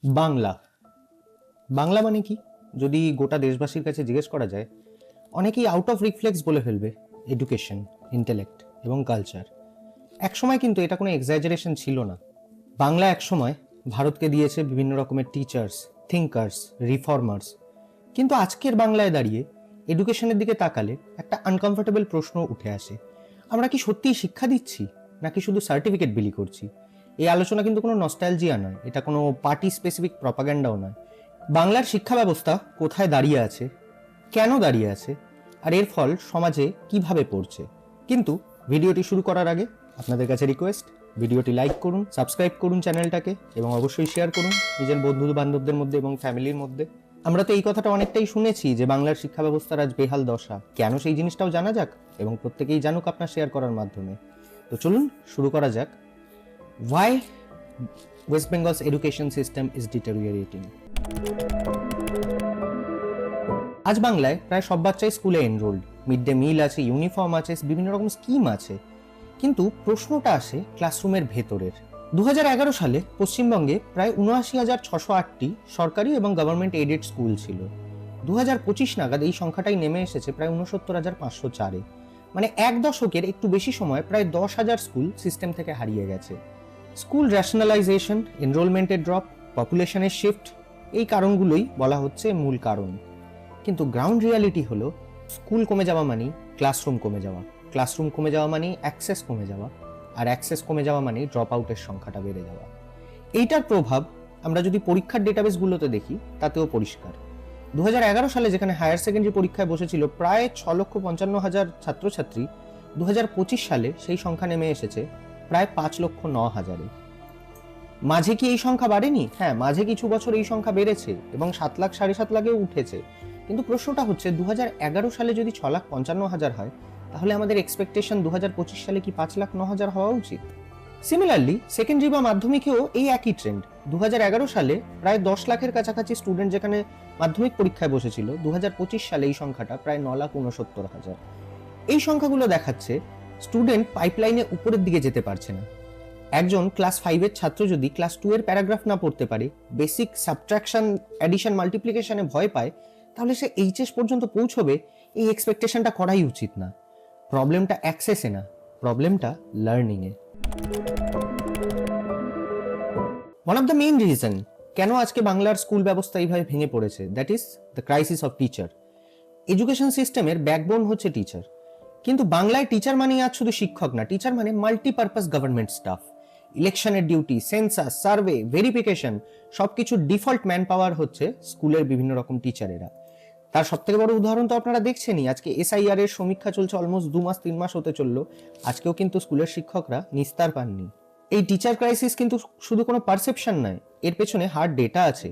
বাংলা বাংলা মানে কি যদি গোটা দেশবাসীর কাছে জিজ্ঞেস করা যায়, অনেকেই আউট অফ রিফ্লেক্স বলে ফেলবে এডুকেশন, ইন্টেলেক্ট এবং কালচার। একসময় কিন্তু এটা কোনো এক্সাজারেশন ছিল না। বাংলা একসময় ভারতকে দিয়েছে বিভিন্ন রকমের টিচার্স, থিঙ্কার্স, রিফর্মার্স। কিন্তু আজকের বাংলায় দাঁড়িয়ে এডুকেশনের দিকে তাকালে একটা আনকমফোর্টেবল প্রশ্ন উঠে আসে, আমরা কি সত্যিই শিক্ষা দিচ্ছি নাকি শুধু সার্টিফিকেট বিলি করছি? এই আলোচনা কিন্তু কোনো নস্টালজিয়া নয়, এটা কোনো পার্টি স্পেসিফিক প্রপাগান্ডাও নয়। বাংলার শিক্ষা ব্যবস্থা কোথায় দাঁড়িয়ে আছে, কেন দাঁড়িয়ে আছে, আর এর ফল সমাজে কিভাবে পড়ছে। কিন্তু ভিডিওটি শুরু করার আগে আপনাদের কাছে রিকোয়েস্ট, ভিডিওটি লাইক করুন, সাবস্ক্রাইব করুন চ্যানেলটাকে এবং অবশ্যই শেয়ার করুন নিজের বন্ধু বান্ধবদের মধ্যে এবং ফ্যামিলির মধ্যে। আমরা তো এই কথাটা অনেকটাই শুনেছি যে বাংলার শিক্ষা ব্যবস্থার আজ বেহাল দশা। কেন সেই জিনিসটাও জানা যাক এবং প্রত্যেকেই জানুক আপনার শেয়ার করার মাধ্যমে। তো চলুন শুরু করা যাক। Why West Bengal's education system is deteriorating? আজ বাংলায় প্রায় সব বাচ্চাই স্কুলে এনরোল্ড, মিড ডে মিল আছে, ইউনিফর্ম আছে, বিভিন্ন রকম স্কিম আছে। কিন্তু প্রশ্নটা আসে ক্লাসরুমের ভেতরের। 2011 সালে পশ্চিমবঙ্গে প্রায় ৭৯,৬০৮টি সরকারি এবং গভর্নমেন্ট এডেড স্কুল ছিল। 2025 নাগাদ এই সংখ্যাটাই নেমে এসেছে প্রায় ৬৯,৫০৪-এ। মানে এক দশকের একটু বেশি সময় প্রায় 10,000 স্কুল সিস্টেম থেকে হারিয়ে গেছে। স্কুল র্যাশনালাইজেশন, এনরোলমেন্টের ড্রপ, পপুলেশনের শিফট, এই কারণগুলোই বলা হচ্ছে মূল কারণ। কিন্তু গ্রাউন্ড রিয়ালিটি হলো স্কুল কমে যাওয়া মানে ক্লাসরুম কমে যাওয়া, ক্লাসরুম কমে যাওয়া মানে অ্যাক্সেস কমে যাওয়া, আর অ্যাক্সেস কমে যাওয়া মানে ড্রপ আউটের সংখ্যাটা বেড়ে যাওয়া। এইটার প্রভাব আমরা যদি পরীক্ষার ডেটাবেসগুলোতে দেখি তাতেও পরিষ্কার। 2011 সালে যেখানে হায়ার সেকেন্ডারি পরীক্ষায় বসেছিল প্রায় 6,55,000 ছাত্রছাত্রী, 2025 সালে সেই সংখ্যা নেমে এসেছে প্রায় 5,09,000-এ। মাঝে কি এই সংখ্যা বাড়েনি? হ্যাঁ, মাঝে কিছু বছর এই সংখ্যা বেড়েছে এবং 7 লাখ 7.5 লাখেও উঠেছে। কিন্তু প্রশ্নটা হচ্ছে 2011 সালে যদি 6,55,000 হয়, তাহলে আমাদের এক্সপেকটেশন 2025 সালে কি 5,09,000 হওয়া উচিত? সিমিলারলি সেকেন্ডারি বা মাধ্যমিকেও এই একই ট্রেন্ড। 2011 সালে প্রায় 10 লাখের কাছাকাছি স্টুডেন্ট যেখানে মাধ্যমিক পরীক্ষায় বসেছিল, 2025 সালে এই সংখ্যাটা প্রায় 9,69,000। এই সংখ্যাগুলো দেখাচ্ছে স্টুডেন্ট পাইপলাইনে উপরের দিকে যেতে পারছে না। একজন ক্লাস 5-এর ছাত্র যদি ক্লাস 2-এর প্যারাগ্রাফ না পড়তে পারে, বেসিক সাবট্রাকশন, অ্যাডিশন, মাল্টিপ্লিকেশনে ভয় পায়, তাহলে সে এইচএস পর্যন্ত পৌঁছবে, এই এক্সপেকটেশনটা করাই উচিত না। প্রবলেমটা অ্যাক্সেসে না, প্রবলেমটা লার্নিংয়ে। One of the main reason কেন আজকে বাংলার স্কুল ব্যবস্থা এইভাবে ভেঙে পড়েছে, that is the crisis of teacher. Education সিস্টেমের ব্যাকবোন হচ্ছে টিচার। কিন্তু বাংলায় টিচার মানে আজ শুধু শিক্ষক না, টিচার মানে মাল্টিপারপাস গভর্নমেন্ট স্টাফ। ইলেকশনের ডিউটি, সেন্সাস, সার্ভে, ভেরিফিকেশন, সবকিছু ডিফল্ট ম্যান পাওয়ার হচ্ছে স্কুলের বিভিন্ন রকম টিচারেরা। তার সবথেকে বড় উদাহরণ তো আপনারা দেখছেনই, আজকে এসআইআর এর সমীক্ষা চলছে, অলমোস্ট 2 মাস 3 মাস হতে চললো, আজকেও কিন্তু স্কুলের শিক্ষকরা নিস্তার পাননি। এই টিচার ক্রাইসিস কিন্তু শুধু কোনো পারসেপশন নয়, এর পেছনে হার্ড ডেটা আছে।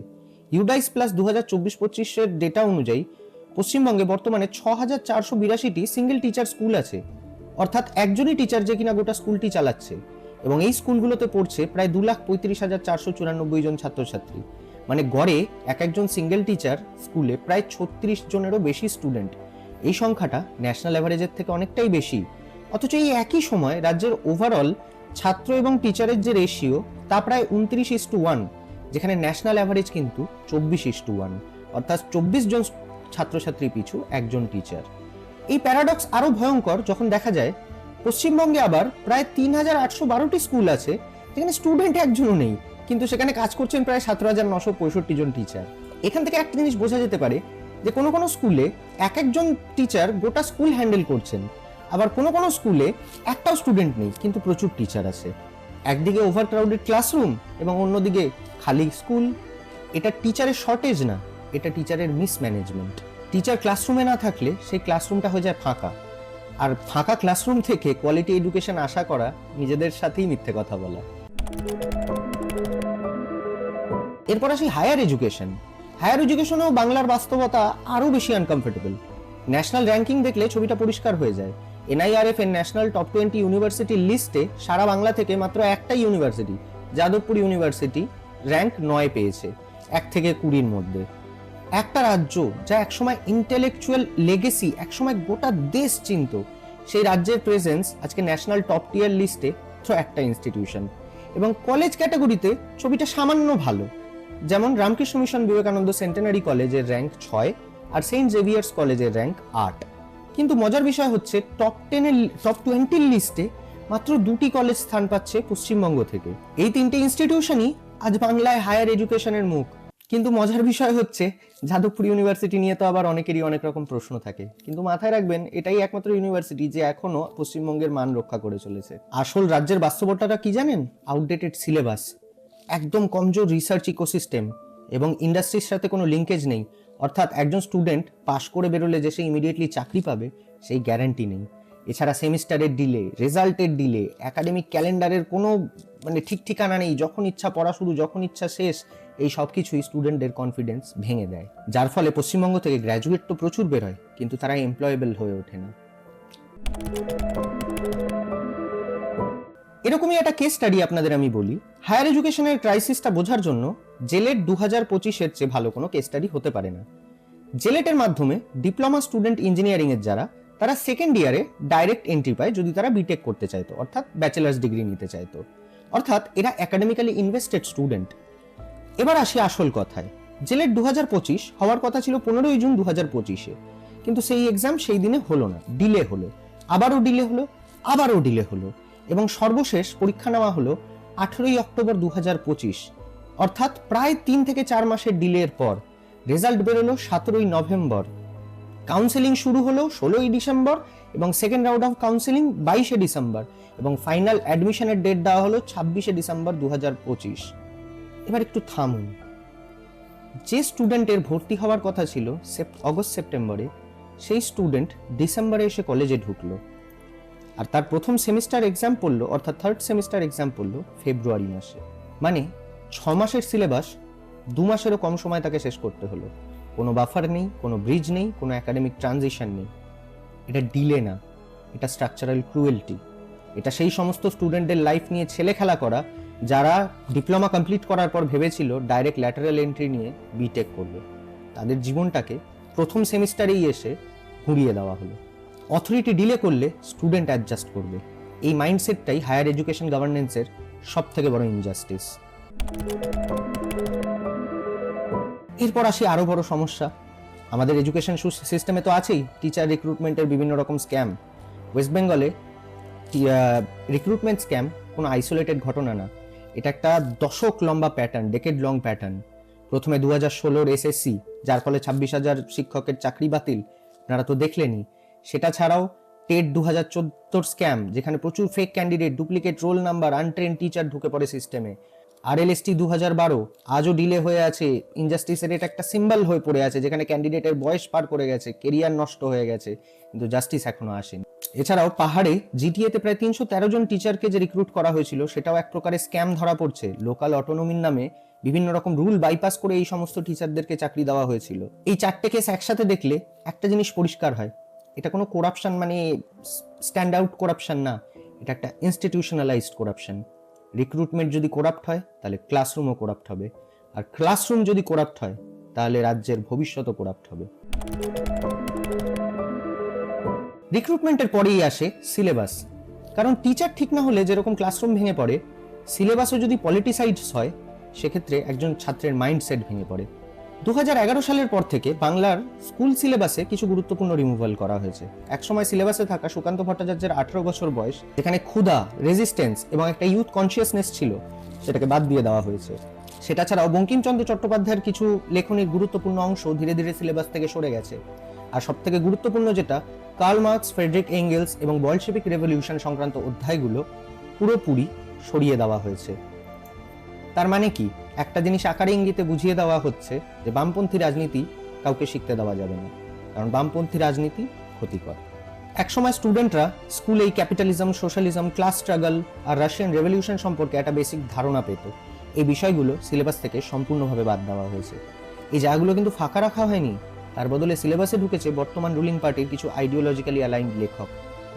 ইউডাইস প্লাস 2024-25-এর ডেটা অনুযায়ী পশ্চিমবঙ্গে বর্তমানে 6,482টি সিঙ্গেল টিচার স্কুল আছে, অর্থাৎ একজনই টিচার যে কিনা গোটা স্কুলটি চালাচ্ছে। এবং এই স্কুলগুলোতে পড়ছে প্রায় 2,35,494 জন ছাত্রছাত্রী। মানে গড়ে একজন সিঙ্গেল টিচার স্কুলে প্রায় 36 জনেরও বেশি স্টুডেন্ট। এই সংখ্যাটা ন্যাশনাল অ্যাভারেজের থেকে অনেকটাই বেশি। অথচ এই একই সময় রাজ্যের ওভারঅল ছাত্র এবং টিচারের যে রেশিও তা প্রায় 29:1, যেখানে ন্যাশনাল অ্যাভারেজ কিন্তু 24:1, অর্থাৎ 24 জন ছাত্রছাত্রী পিছু একজন টিচার। এই প্যারাডক্স আরো ভয়ঙ্কর যখন দেখা যায় পশ্চিমবঙ্গে আবার প্রায় 3,812টি স্কুল আছে যেখানে স্টুডেন্ট একজনও নেই, কিন্তু সেখানে কাজ করছেন প্রায় 17,965 জন টিচার। এখান থেকে একটা জিনিস বোঝা যেতে পারে যে কোনো কোনো স্কুলে একজন টিচার গোটা স্কুল হ্যান্ডেল করছেন, আবার কোনো কোনো স্কুলে একটাও স্টুডেন্ট নেই কিন্তু প্রচুর টিচার আছে। একদিকে ওভারক্রাউডেড ক্লাসরুম এবং অন্যদিকে খালি স্কুল। এটা টিচারের শর্টেজ না, এটা টিচারের মিসম্যানেজমেন্ট। টিচার ক্লাসরুমে না থাকলে সেই ক্লাসরুমটা হয়ে যায় ফাঁকা, আর ফাঁকা ক্লাসরুম থেকে কোয়ালিটি এডুকেশন আশা করা নিজেদের সাথেই মিথ্যে কথা বলা। এরপর আসি হায়ার এডুকেশন। হায়ার এডুকেশনেও বাংলার বাস্তবতা আরো বেশি আনকমফোর্টেবল। ন্যাশনাল র্যাঙ্কিং দেখলে ছবিটা পরিষ্কার হয়ে যায়। NIRF এর ন্যাশনাল টপ 20 ইউনিভার্সিটির লিস্টে সারা বাংলা থেকে মাত্র একটাই ইউনিভার্সিটি, যাদবপুর ইউনিভার্সিটি, র্যাঙ্ক 9 পেয়েছে 1 থেকে 20-র মধ্যে। একটা রাজ্য যা একসময় ইন্টেলেকচুয়াল লেগেসি, একসময় গোটা দেশ চিনত, সেই রাজ্যের প্রেজেন্স আজকে ন্যাশনাল টপ টিয়ার লিস্টে মাত্র একটা ইনস্টিটিউশন। এবং কলেজ ক্যাটাগরিতে ছবিটা সামান্য ভালো। যেমন রামকৃষ্ণ মিশন বিবেকানন্দ সেন্টেনারি কলেজের র্যাঙ্ক 6 আর সেন্ট জেভিয়ার্স কলেজের র্যাঙ্ক 8। কিন্তু মজার বিষয় হচ্ছে টপ 20 লিস্টে মাত্র 2টি কলেজ স্থান পাচ্ছে পশ্চিমবঙ্গ থেকে। এই 3টে ইনস্টিটিউশনই আজ বাংলায় হায়ার এডুকেশনের মুখ। কিন্তু মজার বিষয় হচ্ছে যাদবপুর ইউনিভার্সিটি নিয়ে তো আবার অনেকেরই অনেক রকম প্রশ্ন থাকে, কিন্তু মাথায় রাখবেন এটাই একমাত্র ইউনিভার্সিটি যে এখনো পশ্চিমবঙ্গের মান রক্ষা করে চলেছে। আসল রাজ্যের বাস্তবতাটা কি জানেন? আউটডেটেড সিলেবাস, একদম কমজোর রিসার্চ ইকোসিস্টেম এবং ইন্ডাস্ট্রির সাথে কোনো লিঙ্কেজ নেই। অর্থাৎ একজন স্টুডেন্ট পাশ করে বেরোলে যে সে ইমিডিয়েটলি চাকরি পাবে সেই গ্যারান্টি নেই। এছাড়া সেমিস্টারের ডিলে, রেজাল্টের ডিলে, একাডেমিক ক্যালেন্ডারের কোনো ঠিক ঠিকানা নেই, যখন ইচ্ছা পড়া শুরু, যখন ইচ্ছা শেষ। এই সব কিছুই স্টুডেন্টদের কনফিডেন্স ভেঙে দেয়, যার ফলে পশ্চিমবঙ্গ থেকে গ্র্যাজুয়েট তো প্রচুর বের হয়, কিন্তু তারা এমপ্লয়েবল হয়ে ওঠে না। এরকমই একটা কেস স্টাডি আপনাদের আমি বলি। হায়ার এডুকেশনের ক্রাইসিসটা বোঝার জন্য জেলেট 2025-এর চেয়ে ভালো কোনো কেস স্টাডি হতে পারে না। জেলেটের মাধ্যমে ডিপ্লোমা স্টুডেন্ট ইঞ্জিনিয়ারিং এর যারা, তারা সেকেন্ড ইয়ারে ডাইরেক্ট এন্ট্রি পায় যদি তারা বিটেক করতে চাইতো, অর্থাৎ ব্যাচেলার্স ডিগ্রি নিতে চাইতো। অর্থাৎ এরা একাডেমিক্যালি ইনভেস্টেড স্টুডেন্ট। এবার আসি আসল কথায়। জেলেট 2025 হওয়ার কথা ছিল 15ই জুন 2025-এ, কিন্তু সেই এক্সাম সেই দিনে হলো না, ডিলে হলো, আবারও ডিলে হলো, আবারও ডিলে হলো, এবং সর্বশেষ পরীক্ষা নেওয়া হলো 18ই অক্টোবর 2025, অর্থাৎ প্রায় 3 থেকে 4 মাসের ডিলের পর। রেজাল্ট বেরোলো 17ই নভেম্বর, কাউন্সেলিং শুরু হলো 16ই ডিসেম্বর, এবং সেকেন্ড রাউন্ড অফ কাউন্সেলিং 22শে ডিসেম্বর, এবং ফাইনাল অ্যাডমিশনের ডেট দেওয়া হলো 26শে ডিসেম্বর 2025। এবার একটু থামুন। যে স্টুডেন্টের ভর্তি হওয়ার কথা ছিল অগস্ট সেপ্টেম্বরে, সেই স্টুডেন্ট ডিসেম্বরে এসে কলেজে ঢুকলো, আর তার প্রথম সেমিস্টার এক্সাম পড়লো, অর্থাৎ থার্ড সেমিস্টার এক্সাম পড়লো ফেব্রুয়ারি মাসে। মানে 6 মাসের সিলেবাস 2 মাসেরও কম সময় তাকে শেষ করতে হলো। কোনো বাফার নেই, কোনো ব্রিজ নেই, কোনো একাডেমিক ট্রানজিশন নেই। এটা ডিলে না, এটা স্ট্রাকচারাল ক্রুয়েলটি। এটা সেই সমস্ত স্টুডেন্টদের লাইফ নিয়ে ছেলে খেলা করা যারা ডিপ্লোমা কমপ্লিট করার পর ভেবেছিল ডাইরেক্ট ল্যাটারাল এন্ট্রি নিয়ে বিটেক করবে। তাদের জীবনটাকে প্রথম সেমিস্টারেই এসে ঘুরিয়ে দেওয়া হলো। অথরিটি ডিলে করলে স্টুডেন্ট অ্যাডজাস্ট করবে, এই মাইন্ডসেটটাই হায়ার এডুকেশন গভর্নেন্সের সব থেকে বড় ইনজাস্টিস। এরপর আসি আরো বড় সমস্যা। আমাদের এডুকেশন সিস্টেমে তো আছেই টিচার রিক্রুটমেন্টের বিভিন্ন রকম স্ক্যাম। ওয়েস্ট বেঙ্গলে রিক্রুটমেন্ট স্ক্যাম কোনো আইসোলেটেড ঘটনা না, এটা একটা দশক লম্বা প্যাটার্ন, ডেকেড লং প্যাটার্ন। প্রথমে 2016-র এসএসসি, যার ফলে 26,000 শিক্ষকের চাকরি বাতিল, আপনারা তো দেখলেনই। সেটা ছাড়াও টেট 2014-র স্ক্যাম, যেখানে প্রচুর fake candidate, duplicate roll number, untrained teacher ঢুকে পড়ে সিস্টেমে। আরএলএসটি 2012 আজও ডিলে হয়ে আছে, ইনজাস্টিসের এটা একটা সিম্বল হয়ে পড়ে আছে, যেখানে ক্যান্ডিডেটের বয়স পার করে গেছে, কেরিয়ার নষ্ট হয়ে গেছে, কিন্তু জাস্টিস এখনো আসেনি। এছাড়াও পাহাড়ে জিটিএতে প্রায় 313 জন টিচারকে যে রিক্রুট করা হয়েছিল, সেটাও এক প্রকারের স্ক্যাম ধরা পড়ছে। লোকাল অটোনমির নামে বিভিন্ন রকম রুল বাইপাস করে এই সমস্ত টিচারদেরকে চাকরি দেওয়া হয়েছিল। এই 4টে কেস একসাথে দেখলে একটা জিনিস পরিষ্কার হয়, এটা কোনো করাপশন মানে স্ট্যান্ড আউট করাপশন না, এটা একটা ইনস্টিটিউশনালাইজড করাপশন। রিক্রুটমেন্ট যদি করাপ্ট হয় তাহলে ক্লাসরুমও করাপ্ট হবে, আর ক্লাসরুম যদি করাপ্ট হয় তাহলে রাজ্যের ভবিষ্যৎও করাপ্ট হবে। রিক্রুটমেন্টের পরেই আসে সিলেবাস, কারণ টিচার ঠিক না হলে যেরকম ক্লাসরুম ভেঙে পড়ে, সিলেবাসও যদি পলিটিসাইজড হয় সেক্ষেত্রে একজন ছাত্রের মাইন্ডসেট ভেঙে পড়ে। 2011 সালের পর থেকে বাংলার স্কুল সিলেবাসে কিছু গুরুত্বপূর্ণ রিমুভাল করা হয়েছে। একসময় সিলেবাসে থাকা সুকান্ত ভট্টাচার্যের 18 বছর বয়স, যেখানে ক্ষুধা, রেজিস্ট্যান্স এবং একটা ইউথ কনসিয়াসনেস ছিল, সেটাকে বাদ দিয়ে দেওয়া হয়েছে। সেটা ছাড়াও বঙ্কিমচন্দ্র চট্টোপাধ্যায়ের কিছু লেখনীর গুরুত্বপূর্ণ অংশ ধীরে ধীরে সিলেবাস থেকে সরে গেছে। আর সব থেকে গুরুত্বপূর্ণ যেটা, কার্ল মার্কস, ফ্রেডরিক এঙ্গেলস এবং বলশেভিক রেভলিউশন সংক্রান্ত অধ্যায়গুলো পুরোপুরি সরিয়ে দেওয়া হয়েছে। তার মানে কি? একটা জিনিস আকারে ইঙ্গিতে বুঝিয়ে দেওয়া হচ্ছে যে বামপন্থী রাজনীতি কাউকে শিখতে দেওয়া যাবে না, কারণ বামপন্থী রাজনীতি ক্ষতিকর। একসময় স্টুডেন্টরা স্কুলে এই ক্যাপিটালিজম, সোশ্যালিজম, ক্লাস স্ট্রাগল আর রাশিয়ান রেভলিউশন সম্পর্কে একটা বেসিক ধারণা পেত। এই বিষয়গুলো সিলেবাস থেকে সম্পূর্ণভাবে বাদ দেওয়া হয়েছে। এই জায়গাগুলো কিন্তু ফাঁকা রাখা হয়নি, তার বদলে সিলেবাসে ঢুকেছে বর্তমান রুলিং পার্টির কিছু আইডিওলজিক্যালি অ্যালাইন্ড লেখক,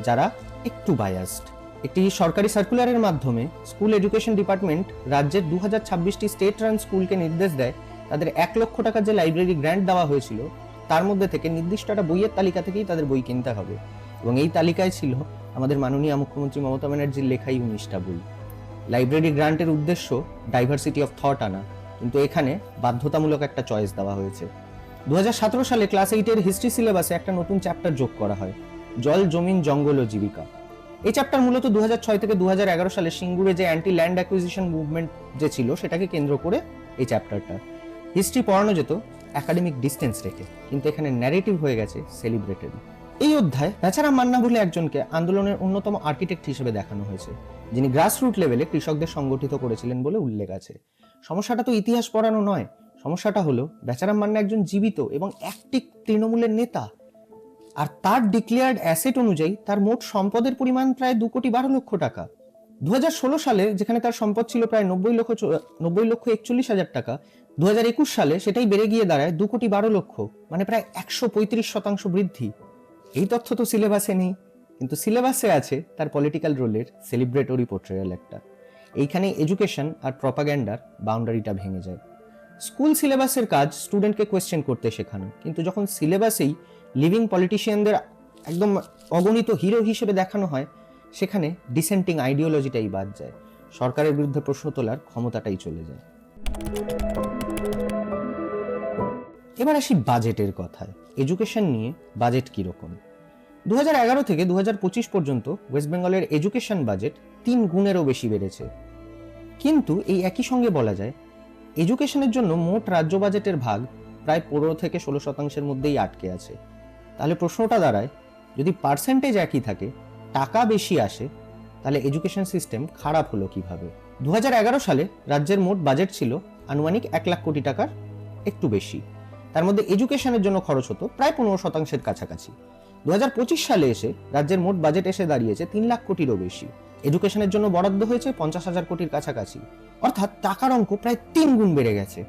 যারা একটু বায়াসড। একটি সরকারি সার্কুলারের মাধ্যমে স্কুল এডুকেশন ডিপার্টমেন্ট রাজ্যের 2026টি স্টেট রান স্কুলকে নির্দেশ দেয় তাদের 1 লক্ষ টাকার যে লাইব্রেরি গ্র্যান্ট দেওয়া হয়েছিল, তার মধ্যে থেকে নির্দিষ্ট একটা বইয়ের তালিকা থেকেই তাদের বই কিনতে হবে। এবং এই তালিকায় ছিল আমাদের মাননীয় মুখ্যমন্ত্রী মমতা ব্যানার্জির লেখাই 19টা বই। লাইব্রেরি গ্র্যান্টের উদ্দেশ্য ডাইভার্সিটি অফ থট আনা, কিন্তু এখানে বাধ্যতামূলক একটা চয়েস দেওয়া হয়েছে। 2017 সালে ক্লাস 8-এর হিস্ট্রি সিলেবাসে একটা নতুন চ্যাপ্টার যোগ করা হয়, জল, জমিন, জঙ্গল ও জীবিকা। এই চ্যাপ্টার মূলত 2006 থেকে 2011 সালে সিঙ্গুরে যে অ্যান্টি ল্যান্ড অ্যাকুইজিশন মুভমেন্ট যে ছিল সেটাকে কেন্দ্র করে এই চ্যাপ্টারটা। হিস্ট্রি পড়ানো যেত একাডেমিক ডিস্টেন্স রেখে, কিন্তু এখানে ন্যারেটিভ হয়ে গেছে সেলিব্রেটেড। এই অধ্যায় বেচারাম মান্না বলে একজনকে আন্দোলনের অন্যতম আর্কিটেক্ট হিসেবে দেখানো হয়েছে, যিনি গ্রাসরুট লেভেলে কৃষকদের সংগঠিত করেছিলেন বলে উল্লেখ আছে। সমস্যাটা তো ইতিহাস পড়ানো নয়, সমস্যাটা হলো বেচারাম মান্না একজন জীবিত এবং অ্যাক্টিভ তৃণমূলের নেতা, আর তার ডিক্লেয়ার্ড অ্যাসেট অনুযায়ী তার মোট সম্পদের পরিমাণ প্রায় 2,12,00,000 টাকা। 2016 সালে যেখানে তার সম্পদ ছিল প্রায় 90,41,000 টাকা, 2021 সালে সেটাই বেড়ে গিয়ে দাঁড়ায় 2,12,00,000, মানে প্রায় 135% বৃদ্ধি। এই তথ্য তো সিলেবাসে নেই, কিন্তু সিলেবাসে আছে তার পলিটিক্যাল রোলের সেলিব্রেটরি পোর্ট্রেয়াল একটা। এইখানে এডুকেশন আর প্রপাগ্যান্ডার বাউন্ডারিটা ভেঙে যায়। স্কুল সিলেবাসের কাজ স্টুডেন্টকে কোয়েশ্চেন করতে শেখানো, কিন্তু যখন সিলেবাসেই লিভিং পলিটিশিয়ানদের একদম অগণিত হিরো হিসেবে দেখানো হয়, সেখানে ডিসেন্টিং আইডিওলজিটাই বাদ যায়, সরকারের বিরুদ্ধে প্রশ্ন তোলার ক্ষমতাটাই চলে যায়। এবার আসি বাজেটের কথায়। এডুকেশন নিয়ে বাজেট কিরকম? 2011 থেকে 2025 পর্যন্ত ওয়েস্ট বেঙ্গলের এডুকেশন বাজেট 3 গুণেরও বেশি বেড়েছে। কিন্তু এই একই সঙ্গে বলা যায় এডুকেশনের জন্য মোট রাজ্য বাজেটের ভাগ প্রায় 15 থেকে 16% মধ্যেই আটকে আছে। তাহলে প্রশ্নটা দাঁড়ায়, যদি পার্সেন্টেজ একই থাকে, টাকা বেশি আসে, তাহলে এডুকেশন সিস্টেম খারাপ হলো কিভাবে? 2011 সালে রাজ্যের মোট বাজেট ছিল আনুমানিক 1 লাখ কোটি টাকার একটু বেশি। তার মধ্যে এডুকেশনের জন্য খরচ হতো প্রায় 15%-এর কাছাকাছি। 2025 সালে এসে রাজ্যের মোট বাজেট এসে দাঁড়িয়েছে 3 লাখ কোটিরও বেশি। এডুকেশনের জন্য বরাদ্দ হয়েছে 50,000 কোটির কাছাকাছি, অর্থাৎ টাকার অঙ্ক প্রায় 3 গুণ বেড়ে গেছে।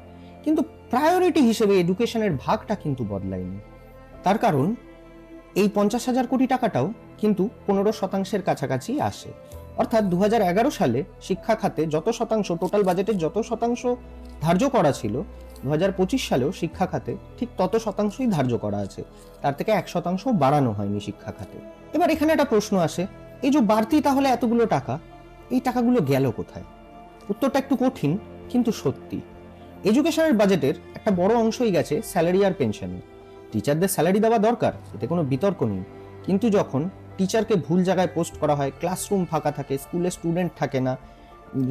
কিন্তু প্রায়োরিটি হিসেবে এডুকেশনের ভাগটা কিন্তু বদলায়নি। তার কারণ এই 50,000 কোটি টাকাটাও কিন্তু 15%-এর কাছাকাছি আসে। অর্থাৎ 2011 সালে শিক্ষা খাতে যত শতাংশ, টোটাল বাজেটের যত শতাংশ ধার্য করা ছিল, 2025 সালেও শিক্ষা খাতে ঠিক তত শতাংশই ধার্য করা আছে, তার থেকে 1% বাড়ানো হয়নি শিক্ষা খাতে। এবার এখানে একটা প্রশ্ন আসে, এই যে বাড়তি তাহলে এতগুলো টাকা, এই টাকাগুলো গেল কোথায়? উত্তরটা একটু কঠিন, কিন্তু সত্যি। এডুকেশনের বাজেটের একটা বড় অংশই গেছে স্যালারি আর পেনশনে। টিচারদের স্যালারি দেওয়া দরকার, এতে কোনো বিতর্ক নেই, কিন্তু যখন টিচারকে ভুল জায়গায় পোস্ট করা হয়, ক্লাসরুম ফাঁকা থাকে, স্কুলে স্টুডেন্ট থাকে না,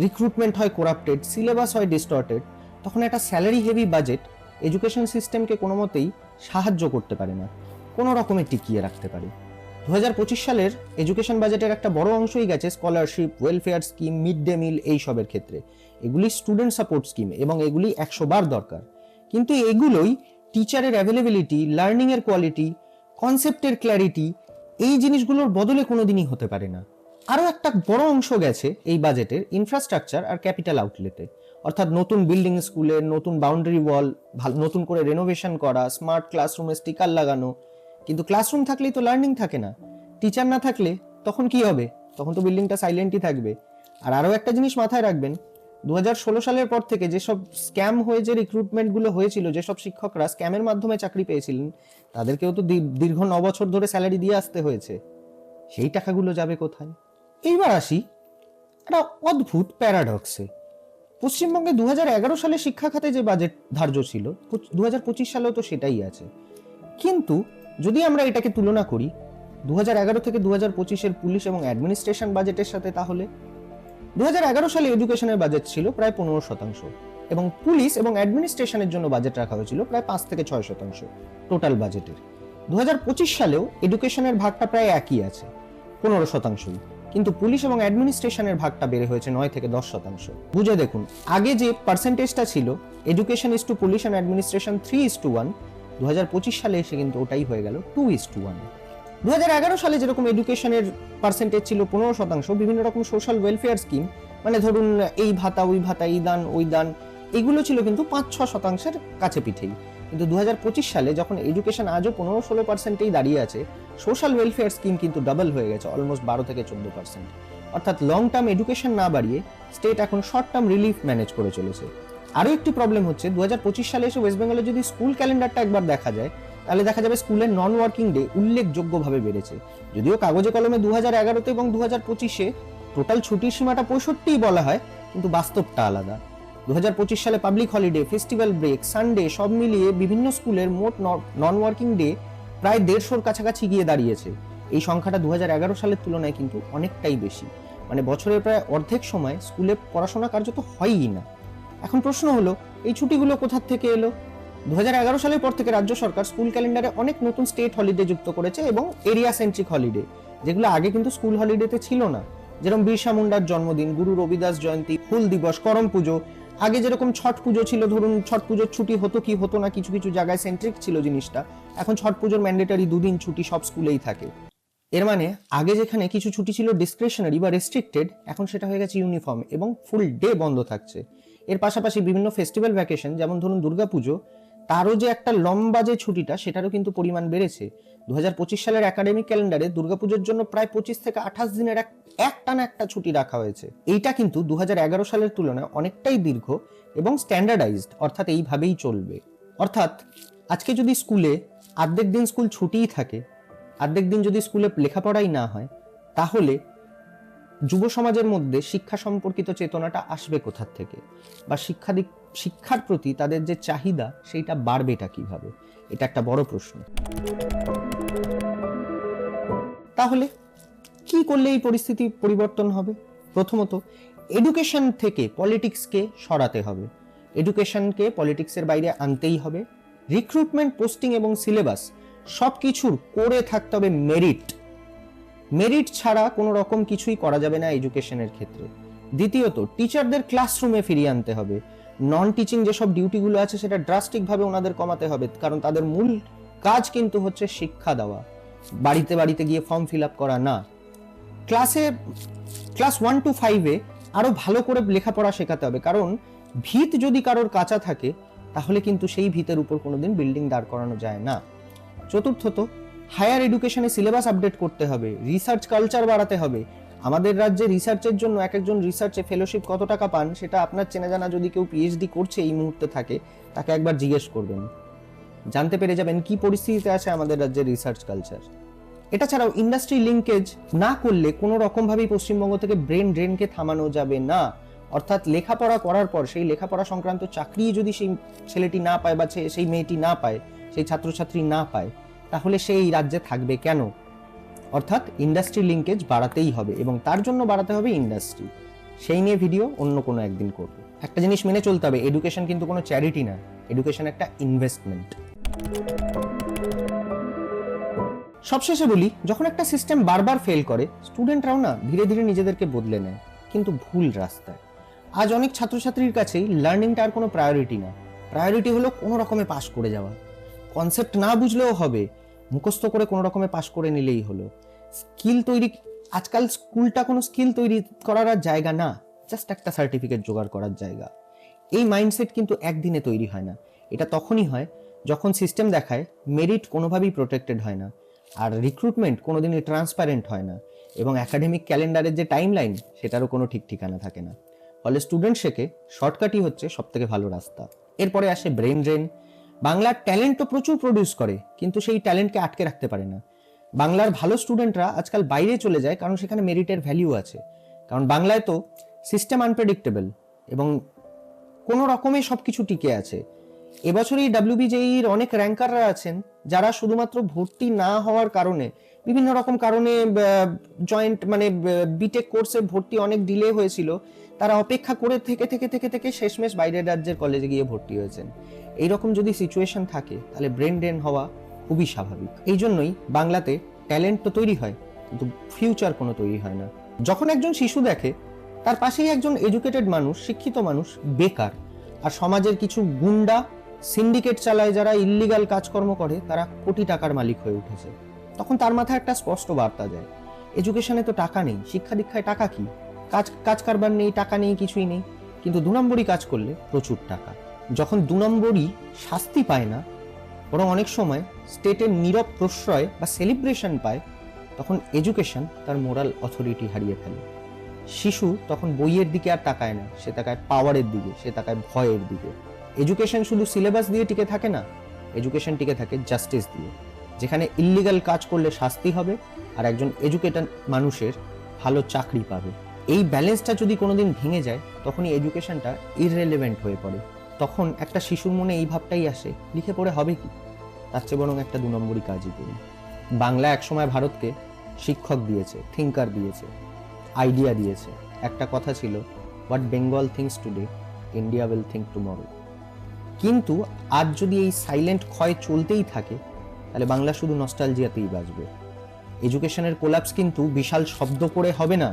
রিক্রুটমেন্ট হয় করাপ্টেড, সিলেবাস হয় ডিস্টর্টেড, তখন একটা স্যালারি হেভি বাজেট এডুকেশন সিস্টেমকে কোনো মতেই সাহায্য করতে পারে না, কোনো রকমে টিকিয়ে রাখতে পারে। 2025 সালের এডুকেশন বাজেটের একটা বড় অংশই গেছে scholarship, welfare scheme, mid day meal, এইসবের ক্ষেত্রে। এগুলি স্টুডেন্ট সাপোর্ট স্কিম এবং এগুলি 100 বার দরকার, কিন্তু এগুলোই টিচারের অ্যাভেলেবিলিটি, লার্নিং এর কোয়ালিটি, কনসেপ্টের ক্ল্যারিটি, এই জিনিসগুলোর বদলে কোনোদিনই হতে পারে না। আরও একটা বড় অংশ গেছে এই বাজেটের ইনফ্রাস্ট্রাকচার আর ক্যাপিটাল আউটলেতে, অর্থাৎ নতুন বিল্ডিং স্কুলের, নতুন বাউন্ডারি ওয়াল, নতুন করে রেনোভেশন করা, স্মার্ট ক্লাসরুমে স্টিকার লাগানো। কিন্তু ক্লাসরুম থাকলেই তো লার্নিং থাকে না, টিচার না থাকলে তখন কি হবে? তখন তো বিল্ডিংটা সাইলেন্টই থাকবে। আর আরও একটা জিনিস মাথায় রাখবেন, 2016 সালের পর থেকে যেসব স্ক্যাম হয়ে যে রিক্রুটমেন্টগুলো হয়েছিল, যেসব শিক্ষকরা স্ক্যামের মাধ্যমে চাকরি পেয়েছিলেন, তাদেরকেও তো দীর্ঘ 9 বছর ধরে স্যালারি দিয়ে আসতে হয়েছে। সেই টাকাগুলো যাবে কোথায়? এইবার আসি একটা অদ্ভুত প্যারাডক্সে। পশ্চিমবঙ্গে 2011 সালে শিক্ষা খাতে যে বাজেট ধার্য ছিল, 2025 সালেও তো সেটাই আছে। কিন্তু যদি আমরা এটাকে তুলনা করি 2011 থেকে 2025-এর পুলিশ এবং অ্যাডমিনিস্ট্রেশন বাজেটের সাথে, তাহলে 2011 সালে এডুকেশনের বাজেট ছিল প্রায় 15% এবং পুলিশ এবং অ্যাডমিনিস্ট্রেশনের জন্য বাজেট রাখা হয়েছিল প্রায় 5 থেকে 6% টোটাল বাজেটের। 2025 সালেও এডুকেশনের ভাগটা প্রায় একই আছে, 15%, কিন্তু পুলিশ এবং অ্যাডমিনিস্ট্রেশনের ভাগটা বেড়ে হয়েছে 9 থেকে 10%। বুঝে দেখুন, আগে যে পার্সেন্টেজটা ছিল education is to police and administration 3:1, 2025 সালে এসে কিন্তু ওটাই হয়ে গেল 2:1। 2011 সালে যেরকম এডুকেশনের পার্সেন্টেজ ছিল 15%, বিভিন্ন রকম সোশ্যাল ওয়েলফেয়ার স্কিম, মানে ধরুন এই ভাতা ওই ভাতা, এই দান ওই দান, এগুলো ছিল কিন্তু 5-6% কাছে পিঠেই। কিন্তু 2025 সালে যখন এডুকেশন আজও 15-16%-এই দাঁড়িয়ে আছে, সোশ্যাল ওয়েলফেয়ার স্কিম কিন্তু ডাবল হয়ে গেছে, অলমোস্ট 12 থেকে 14%। অর্থাৎ লং টার্ম এডুকেশন না বাড়িয়ে স্টেট এখন শর্ট টার্ম রিলিফ ম্যানেজ করে চলেছে। আরও একটি প্রবলেম হচ্ছে, 2025 সালে এসে ওয়েস্ট বেঙ্গলে যদি স্কুল ক্যালেন্ডারটা একবার দেখা যায়, তাহলে দেখা যাবে স্কুলের নন ওয়ার্কিং ডে উল্লেখযোগ্যভাবে বেড়েছে। যদিও কাগজে কলমে 2011-তে এবং 2025-এ টোটাল ছুটির সীমাটা 65 বলা হয়, কিন্তু বাস্তবটা আলাদা। 2025 সালে public holiday, festival break, Sunday সব মিলিয়ে বিভিন্ন স্কুলের মোট নন ওয়ার্কিং ডে প্রায় 150-র কাছাকাছি গিয়ে দাঁড়িয়েছে। এই সংখ্যাটা 2011 সালের তুলনায় কিন্তু অনেকটাই বেশি। মানে বছরের প্রায় অর্ধেক সময় স্কুলে পড়াশোনা কার্যত হয়ই না। এখন প্রশ্ন হলো, এই ছুটিগুলো কোথা থেকে এলো? 2011 সালের পর থেকে রাজ্য সরকার স্কুল ক্যালেন্ডারে অনেক নতুন স্টেট হলিডে যুক্ত করেছে এবং এরিয়া সেন্ট্রিক হলিডে, যেগুলো আগে কিন্তু স্কুল হলিডেতে ছিল না। যেরকম বিরসা মুন্ডার জন্মদিন, গুরু রবিদাস জয়ন্তী, হুল দিবস, করম পুজো। আগে যেরকম ছট পুজো ছিল, ধরুন ছট পুজোর ছুটি হতো কি হতো না, কিছু কিছু জায়গায় সেন্ট্রিক ছিল জিনিসটা। এখন ছট পুজোর ম্যান্ডেটারি 2 দিন ছুটি সব স্কুলেই থাকে। এর মানে আগে যেখানে কিছু ছুটি ছিল ডিসক্রিশনারি বা রেস্ট্রিক্টেড, এখন সেটা হয়ে গেছে ইউনিফর্ম এবং ফুল ডে বন্ধ থাকছে। এর পাশাপাশি বিভিন্ন ফেস্টিভ্যাল ভ্যাকেশন, যেমন ধরুন দুর্গাপুজো, তারও যে একটা লম্বা যে ছুটিটা, সেটারও কিন্তু পরিমাণ বেড়েছে। 2025 সালের একাডেমিক ক্যালেন্ডারে দুর্গাপুজোর জন্য প্রায় 25 থেকে 28 দিনের একটানা একটা ছুটি রাখা হয়েছে। এইটা কিন্তু 2011 সালের তুলনায় অনেকটাই দীর্ঘ এবং স্ট্যান্ডার্ডাইজড, অর্থাৎ এইভাবেই চলবে। অর্থাৎ আজকে যদি স্কুলে অর্ধেক দিন স্কুল ছুটিই থাকে, অর্ধেক দিন যদি স্কুলে লেখাপড়াই না হয়, তাহলে যুব সমাজের মধ্যে শিক্ষা সম্পর্কিত চেতনাটা আসবে কোথা থেকে, বা শিক্ষার প্রতি তাদের যে চাহিদা সেইটা বাড়বেটা কিভাবে? এটা একটা বড় প্রশ্ন। তাহলে কি করলে এই পরিস্থিতি পরিবর্তন হবে? প্রথমত, এডুকেশন থেকে পলিটিক্সকে সরাতে হবে। এডুকেশনকে পলিটিক্সের বাইরে আনতেই হবে। রিক্রুটমেন্ট, পোস্টিং এবং সিলেবাস সবকিছুর করে থাকতে হবে মেরিট ছাড়া কোনো রকম কিছুই করা যাবে না এডুকেশনের ক্ষেত্রে। দ্বিতীয়ত, টিচারদের ক্লাসরুমে ফিরিয়ে আনতে হবে। নন টিচিং যেসব ডিউটিগুলো আছে সেটা ড্রাস্টিক ভাবে ওনাদের কমাতে হবে, কারণ তাদের মূল কাজ কিন্তু হচ্ছে শিক্ষা দেওয়া, বাড়িতে বাড়িতে গিয়ে ফর্ম ফিল আপ করা না। ক্লাস 1 to 5 আরো ভালো করে লেখাপড়া শেখাতে হবে, কারণ ভিত যদি কারোর কাঁচা থাকে তাহলে কিন্তু সেই ভিতের উপর কোনোদিন বিল্ডিং দাঁড় করানো যায় না। চতুর্থত, হায়ার এডুকেশনে সিলেবাস আপডেট করতে হবে, রিসার্চ কালচার বাড়াতে হবে। আমাদের রাজ্যে রিসার্চের জন্য একজন রিসার্চে ফেলোশিপ কত টাকা পান সেটা আপনার চেনা জানা যদি কেউ পিএইচডি করছে এই মুহূর্তে থাকে, তাকে একবার জিজ্ঞেস করবেন, জানতে পেরে যাবেন কি পরিস্থিতিতে আছে আমাদের রাজ্যের রিসার্চ কালচার। এটা ছাড়াও ইন্ডাস্ট্রি লিঙ্কেজ না করলে কোনো রকম ভাবেই পশ্চিমবঙ্গ থেকে ব্রেন ড্রেনকে থামানো যাবে না। অর্থাৎ লেখাপড়া করার পর সেই লেখাপড়া সংক্রান্ত চাকরি যদি সেই ছেলেটি না পায় বা সেই মেয়েটি না পায়, সেই ছাত্রছাত্রী না পায়, তাহলে সেই রাজ্যে থাকবে কেন? অর্থাৎ ইন্ডাস্ট্রি লিঙ্কেজ বাড়াতেই হবে এবং তার জন্য বাড়াতে হবে ইন্ডাস্ট্রি। সেই নিয়ে ভিডিও অন্য কোনো একদিন করব। একটা জিনিস মেনে চলতে হবে, এডুকেশন কিন্তু কোনো চ্যারিটি না, এডুকেশন একটা ইনভেস্টমেন্ট। সবশেষে বলি, যখন একটা সিস্টেম বারবার ফেল করে, স্টুডেন্টরাও না ধীরে ধীরে নিজেদেরকে বদলে নেয়, কিন্তু ভুল রাস্তায়। আজ অনেক ছাত্রছাত্রীর কাছেই লার্নিংটা আর কোনো প্রায়োরিটি না। প্রায়োরিটি হলো কোনো রকমে পাশ করে যাওয়া। কনসেপ্ট না বুঝলেও হবে, মুখস্থ করে কোনো রকমে পাশ করে নিলেই হলো। স্কিল তৈরি, আজকাল স্কুলটা কোনো স্কিল তৈরি করার জায়গা না, জাস্ট একটা সার্টিফিকেট জোগাড় করার জায়গা। এই মাইন্ডসেট কিন্তু একদিনে তৈরি হয় না। এটা তখনই হয় যখন সিস্টেম দেখায় মেরিট কোনোভাবেই প্রোটেক্টেড হয় না, আর রিক্রুটমেন্ট কোনোদিনই ট্রান্সপারেন্ট হয় না, এবং একাডেমিক ক্যালেন্ডারের যে টাইম লাইন সেটারও কোনো ঠিক ঠিকানা থাকে না। ফলে স্টুডেন্ট শেখে শর্টকাটই হচ্ছে সব থেকে ভালো রাস্তা। এরপরে আসে ব্রেন ড্রেন। বাংলার ট্যালেন্ট তো প্রচুর প্রডিউস করে, কিন্তু সেই ট্যালেন্টকে আটকে রাখতে পারে না। বাংলার ভালো স্টুডেন্টরা আজকাল বাইরে চলে যায়, কারণ সেখানে মেরিটের ভ্যালিউ আছে। কারণ বাংলায় তো সিস্টেম আনপ্রেডিক্টেবল এবং কোনো রকমে সবকিছু টিকে আছে। এবছরই WBJEর অনেক র্যাঙ্কাররা আছেন যারা শুধুমাত্র ভর্তি না হওয়ার কারণে, বিভিন্ন রকম কারণে, জয়েন্ট মানে বিটেক কোর্সে ভর্তি অনেক ডিলে হয়েছিল, তারা অপেক্ষা করে থেকে থেকে থেকে থেকে শেষমেশ বাইরের রাজ্যের কলেজে গিয়ে ভর্তি হয়েছেন। এইরকম যদি সিচুয়েশন থাকে তাহলে ব্রেন ড্রেন হওয়া খুবই স্বাভাবিক। এই জন্যই বাংলাতে ট্যালেন্ট তো তৈরি হয়, কিন্তু ফিউচার কোনো তৈরি হয় না। যখন একজন শিশু দেখে তার পাশেই একজন এডুকেটেড মানুষ, শিক্ষিত মানুষ বেকার, আর সমাজের কিছু গুন্ডা সিন্ডিকেট চালায় যারা ইল্লিগাল কাজকর্ম করে, তারা কোটি টাকার মালিক হয়ে উঠেছে, তখন তার মাথায় একটা স্পষ্ট বার্তা যায়, এডুকেশনে তো টাকা নেই, শিক্ষা দীক্ষায় টাকা কি, কাজ কারবার নেই, টাকা নেই, কিছুই নেই। কিন্তু 2 নম্বরই কাজ করলে প্রচুর টাকা। যখন 2 নম্বরই শাস্তি পায় না, বরং অনেক সময় স্টেটের নীরব প্রশ্রয় বা সেলিব্রেশন পায়, তখন এডুকেশন তার মোরাল অথরিটি হারিয়ে ফেলে। শিশু তখন বইয়ের দিকে আর তাকায় না, সে তাকায় পাওয়ারের দিকে, সে তাকায় ভয়ের দিকে। এডুকেশন শুধু সিলেবাস দিয়ে টিকে থাকে না, এডুকেশন টিকে থাকে জাস্টিস দিয়ে, যেখানে ইল্লিগাল কাজ করলে শাস্তি হবে আর একজন এডুকেটেড মানুষের ভালো চাকরি পাবে। এই ব্যালেন্সটা যদি কোনোদিন ভেঙে যায় তখনই এডুকেশনটা ইররেলেভেন্ট হয়ে পড়ে। তখন একটা শিশুর মনে এই ভাবটাই আসে, লিখে পড়ে হবে কি, তার চেয়ে বরং একটা 2 নম্বরই কাজই করি। বাংলা একসময় ভারতকে শিক্ষক দিয়েছে, থিঙ্কার দিয়েছে, আইডিয়া দিয়েছে। একটা কথা ছিল, what Bengal thinks today, India will think tomorrow. কিন্তু আজ যদি এই সাইলেন্ট ক্ষয় চলতেই থাকে, তাহলে বাংলা শুধু নস্টালজিয়াতেই বাঁচবে। এডুকেশনের কোলাপস কিন্তু বিশাল শব্দ করে হবে না,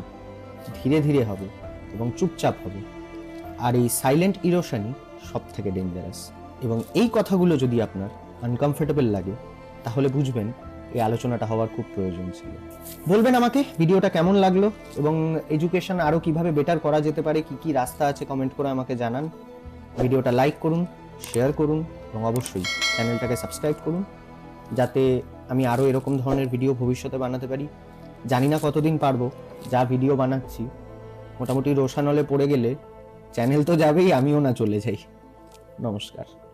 ধীরে ধীরে হবে এবং চুপচাপ হবে। আর এই সাইলেন্ট ইরোশনই সব থেকে ডেঞ্জারাস। এবং এই কথাগুলো যদি আপনার আনকমফোর্টেবল লাগে, তাহলে বুঝবেন এই আলোচনাটা হওয়ার খুব প্রয়োজন ছিল। বলবেন আমাকে ভিডিওটা কেমন লাগলো এবং এডুকেশন আরও কিভাবে বেটার করা যেতে পারে, কি কি রাস্তা আছে, কমেন্ট করে আমাকে জানান। ভিডিওটা লাইক করুন, শেয়ার করুন এবং অবশ্যই চ্যানেলটাকে সাবস্ক্রাইব করুন, যাতে আমি আরও এরকম ধরনের ভিডিও ভবিষ্যতে বানাতে পারি। জানি না কতদিন পারবো, যা ভিডিও বানাচ্ছি মোটামুটি রোশানলে পড়ে গেলে চ্যানেল তো যাবেই, আমিও না চলে যাই। নমস্কার।